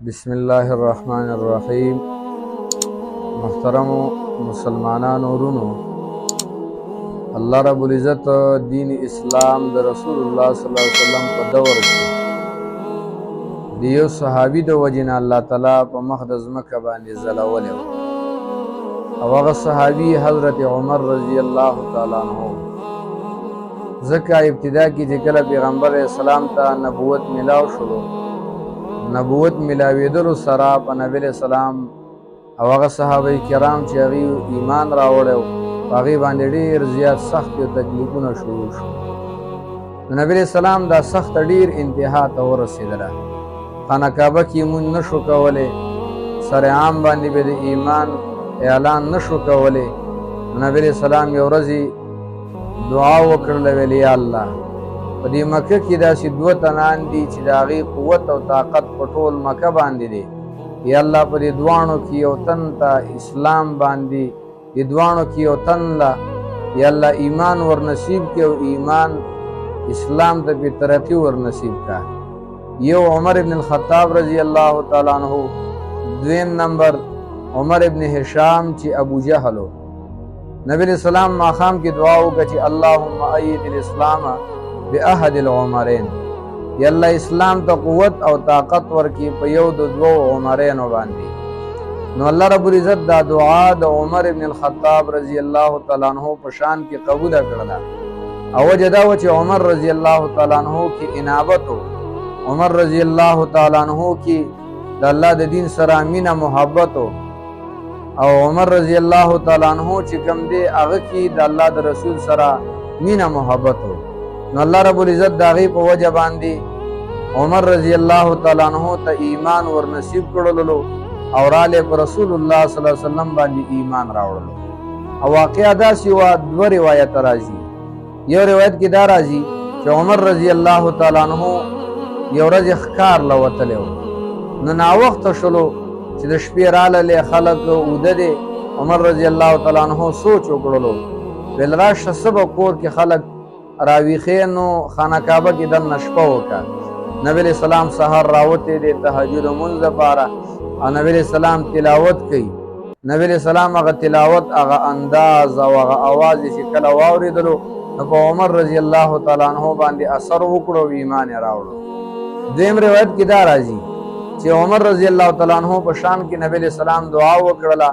بسم الله الرحمن الرحیم. محترم مسلمانان ورونو، الله رب العزت دین اسلام د رسول الله صلی الله علیه وسلم په دور کې دیو صحابي د وجنه الله تعالی په مخ د ځمکه باندې زلولی او هغه صحابي حضرت عمر رضی الله تعالی عنہ. ځکه ابتدا کې چې کله پیغمبر اسلام ته نبوت ملاو شلو، نبوت ملاویدلو سره په نبی اسلام او هغه صحابه کرام چې هغه ایمان راوړل هغه باندې ډیر زیات سخت او تکلیفونه شروع شو. نبی اسلام دا سخت ډیر انتها ته ورسېدله. خانه کعبه کې مونږ نشو کولای، سره عام باندې به د ایمان اعلان نشو کولای. نبی اسلام یو ورځ دعا وکړله، ویل یا الله په دې مکه کې داسې دوه تنان دي چې د هغې قوت او طاقت په ټول مکه باندې دی. یا الله په دې دواړو کې یو تن ته اسلام باندې، دې دواړو کې یو تن له یا الله ایمان ورنصیب کړي او ایمان اسلام ته په ترقي ورنصیب کړه. یو عمر ابن الخطاب رضی الله تعالی عنہ، دویم نمبر عمر ابن هشام چې ابو جهلو. نبی اسلام ماخام کې دعا وکړه چې اللهم اید الاسلام باحد العمرین، یا الله اسلام ته قوت او طاقت ورکړي په یو د دوو عمرینو باندې. نو الله رب العزت دا دعا د عمر ابن الخطاب رضی الله تعالی عنہ په شان کې قبول کړله. او وجه دا و چې عمر رضی الله تعالی عنہ کې انابت و، عمر رضی الله تعالی عنہ کې د الله د دین سره مینه محبت و، او عمر رضی الله تعالی عنہ چې کوم دی هغه کې د الله د رسول سره مینه محبت و. نو الله رب العزت د هغې په وجه باندې عمر رضی الله تعالی عنہ ته ایمان ورنصیب کړلو او راله په رسول الله صلی الله علیه وسلم باندې ایمان راوړلو. او واقعا داسې وه، دوه روایت راځي. یو روایت کې دا راځي چې عمر رضی الله تعالی عنہ یو ورځ ښکار له وتلی و. نو ناوخته شلو چې د شپې راله خلک اوده دی. عمر رضی الله تعالی عنہ سوچ وکړلو، ویل راشه څه به کور کې خلک راویښې نو خانه کعبه کې دننه شپه وکړه. نبی علیہ السلام سحر راوتی دی تهجد لمونځ دپاره، او نبی علیہ السلام تلاوت کوي. نبی علیہ السلام هغه تلاوت، هغه انداز او هغه اواز چې کله واورېدلو نو په عمر رضی الله تعالی عنہ باندې اثر وکړو او ایمان یې راوړو. دویم روایت کې دا راځي چې عمر رضی الله تعالی عنہ په شان کې نبی علیہ السلام دعا وکړله.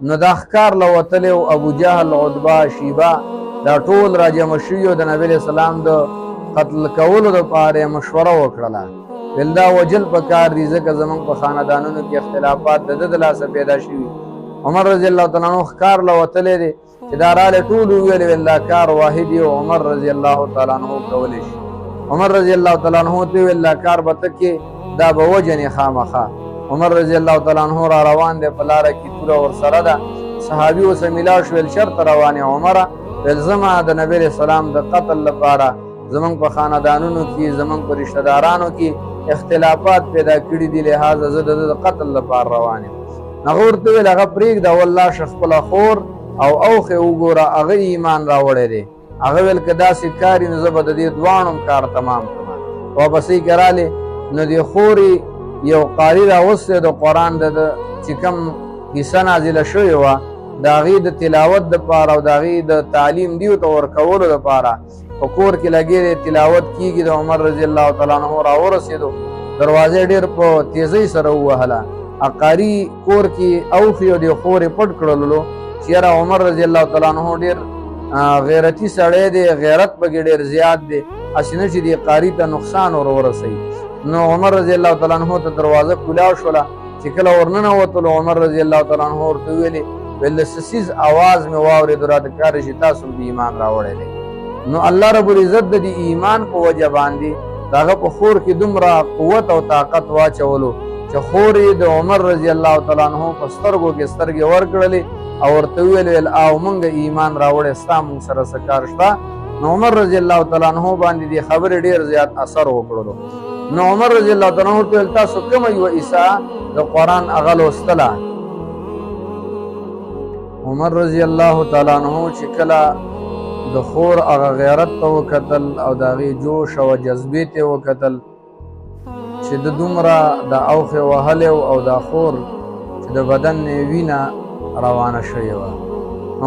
نو دا ښکار له وتلی او ابو جهل، عتبه، شیبه دا ټول راجمع شوي د نبی علیہ السلام د قتل کولو دپاره مشوره وکړله. ویل دا وجل پکار دي ځکه زموږ په خاندانونو کې اختلافات د ده د لاسه پیدا شوي. عمر رضی الله تعالی عنہ ښکار له وتلی دی چې دا راله ټول وویل ویل دا کار واحد یو عمر رضی الله تعالی عنہ کولی شي. عمر رضی الله تعالی عنہ ته ویل دا کار به ته کې دا به وجنې خامخا. عمر رضی الله تعالی عنہ را روان دی، په لاره کې توره ورسره ده. صحابي ورسره میلاو شو، ویل چېرته روان یې عمره؟ ویل زما د نبی علیہ السلام د قتل لپاره زمونږ په خاندانونو کې، زمونږ په رشته دارانو کې اختلافات پیدا کړي دي، لہذا زه د قتل لپاره روان یم. هغه ورته ویل هغه پرېږده، والله شه خپله خور او اوښې وګوره، هغه ایمان راوړی دی. هغه ویل که داسې کار وي نو زه به د دې دواړو کار تمام کړم. واپسۍ کې رالې نو د خورې یو قاري راوستی د قرآن د چې کوم حصه نازله شوې وه د هغې د تلاوت دپاره او د هغې د تعلیم دیو ته ورکولو دپاره په کور کې لګې دی، تلاوت کېږي. د عمر رضی الله تعالی عنہ راورسېدو، دروازې ډېر په تیزۍ سره ووهله. قاري کور کې اوښې او د خورې پټ کړلو چې یاره عمر رضی الله تعالی عنہ ډېر غیرتي سړی دی، غیرت پکې ډېر زیات دی، هسې نه چې دې قاري ته نقصان ورسوي. نو عمر رضی الله تعالی عنہ ته دروازه کولاو شوله. چې کله ورننوتلو عمر رضی الله تعالی عنہ ورته ویلې، ویل د سسیز اواز مې واورېدو، راته ښکاري چې تاسو د ایمان راوړی دی. نو الله رب العزت د دې ایمان په وجه باندې د هغه په خور کې دومره قوت او طاقت واچولو چې خور یې د عمر رضی الله تعالی عنہ په سترګو کې سترګې ورکړلې او ورته ویل او موږ ایمان راوړی، ستا موږ سره څه کار شته؟ نو عمر رضی الله تعالی عنہ باندې دې خبرې ډېر زیات اثر وکړلو. نو عمر رضی الله تعالی عنہ ورته ویل تاسو کومه یوه عیسا د قرآن هغه لوستله؟ عمر رضی الله تعالی عنہ چې کله د خور هغه غیرت ته وکتل او د هغې جوش او جذبې ته وکتل چې د دومره د اوخې وهلی او دا خور چې د بدن نه وینه روانه شوې وه.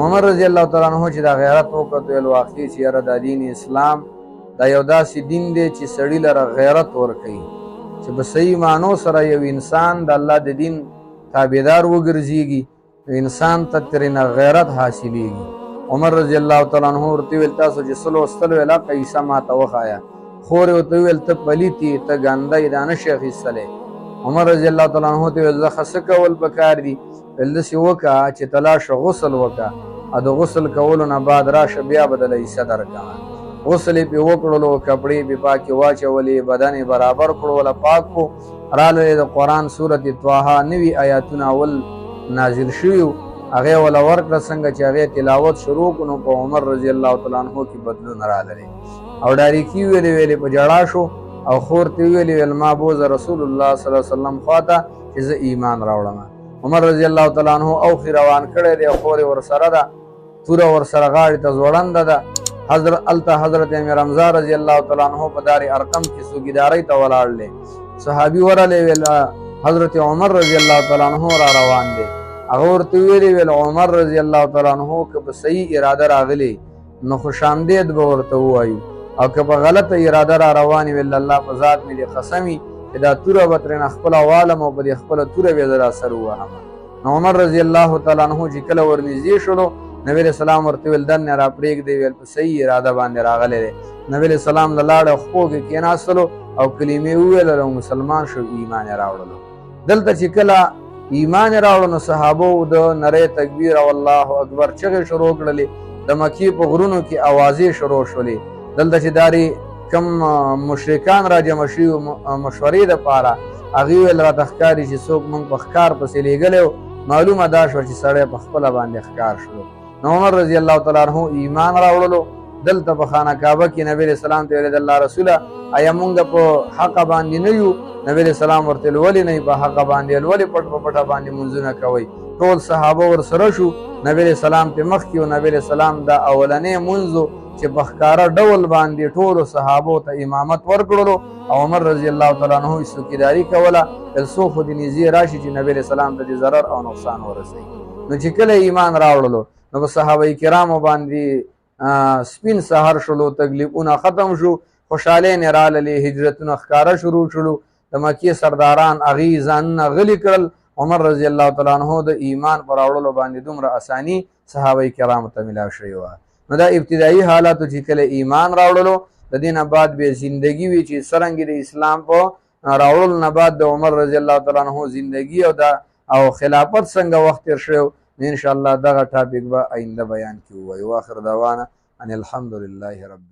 عمر رضی الله تعالی عنه چې دا غیرت وکړ ویل واقعي چې یاره دا دین اسلام دا یو داسې دین دی چې سړي لره غیرت ورکوي چې په صحیح معنو سره یو انسان د الله د دین تابعدار وګرځېږي نو انسان ته ترېنه غیرت حاصلېږي. عمر رضی الله تعالی عنه ورته ویل تاسو چې څه لوستل ویل هغه عیسی ماته وښایه. خور یې ورته وویل ته پلیتې ته ګنده یې دا نشې اخیستلی. عمر رضی الله تعالی عنه ته ویل زه ښه څه کول پکار دي؟ ویل داسې وکړه چې ته لاړ غسل وکړه او د غسل کولو نه بعد راشه بیا به دله عیسی درکړه. غسل یې پرې وکړلو کپړې یې پرې پاکې واچولې بدن یې برابر کړو وله پاک کړو راله د قرآن صورت طه نوي آیاتونه اول نازل شوي وو هغې وله ورکړه څنګه چې هغې تلاوت شروع کړو نو په عمر رضی الله تعالی عنه کې بدلون راغلی او ډاریکي ویلې ویلې په ژړا شو او خور ته ویلې ویل ما بوزه رسول الله صلی الله علیه وسلم خواته چې زه ایمان راوړم. عمر رضی الله تعالی عنه اوښې روان کړی دی او خور یې ورسره ده توره ورسره غاړې ته ځوړنده ده. حضرت امیر حمزه رضی الله تعالی عنه په دار ارقم کې سوګیدارۍ ته ولاړ دی. صحابي ورغلی ویل حضرت عمر رضی الله تعالی عنه را روان دی. هغه ورته ویلې ویل عمر رضی الله تعالی عنه که په صحیح اراده راغلی نو خوش آمدید به ورته ووایو او که په غلطه اراده را روانې ویل الله په ذات مې دې قسمي چې دا توره به ترېنه خپله والم او په دې خپله توره بیا زه را سر ووهم. نو عمر رضی الله تعالی عنه چې کله ورنږدې شولو نبی علیه السلام ورته ویل دننه را پرېږدی ویل په صحیح اراده باندې راغلی دی. نبی علیه السلام له لاړې خپو کې کېناستلو او کلمې وویلل او مسلمان شو ایمان یې راوړلو. دلته چې کله ایمان یې راوړو نو صحابو د نری تکبیر او الله اکبر چغې شروع کړلې د مکې په غرونو کې اوازې شروع شولې. دلته چې داري کم مشرکان را جمع شوي مشورې دپاره هغې ویل راته ښکاري چې څوک موږ په ښکار پسې لېږلی و معلومه دا شوه چې سړی په خپله باندې ښکار شلو. نو عمر رضی الله تعالی عنه ایمان راوړلو. دلته په خانه کعبه کې نبی علیه السلام ته ویل د الله رسوله آیا مونږ په حقه باندې نه یو؟ نبی علیه السلام ورته ولې نه په حقه باندې ولې پټ په پټه باندې مونځونه کوئ؟ ټول صحابه ورسره شو نبی علیه السلام پې مخکې و. نبی علیه السلام دا اولنی مونځ چې په ښکاره ډول باندې ټولو صحابو ته امامت ورکړلو او عمر رضی الله تعالی عنه یې څوکیداري کوله تر څو خو د نږدې راشي چې نبی علیه السلام ته د ضرر او نقصان ورسوي. نو چې کله ایمان راوړلو نو په صحابه کرامو باندې سپین سهار شلو تکلیفونه ختم شو خوشحالۍ نه راللې هجرتونه ښکاره شروع شلو د مکې سرداران هغې ځانونه غلي کړل. عمر رضی الله تعالی عنه د ایمان په راوړلو باندې دومره اساني صحابه کرامو ته ملاو شوې وه. نو دا ابتدایي حالاتو چې کله ایمان راوړلو د دې نه بعد بیا زندګي وي چې څرنګې د اسلام په راوړلو نه بعد د عمر رضی الله تعالی عنه زندګي او خلافت څنګه وخت تېر شوی ان شاء الله دغه ټاپک به آینده بیان کې ووایو. واخر دعوانا ان الحمد لله رب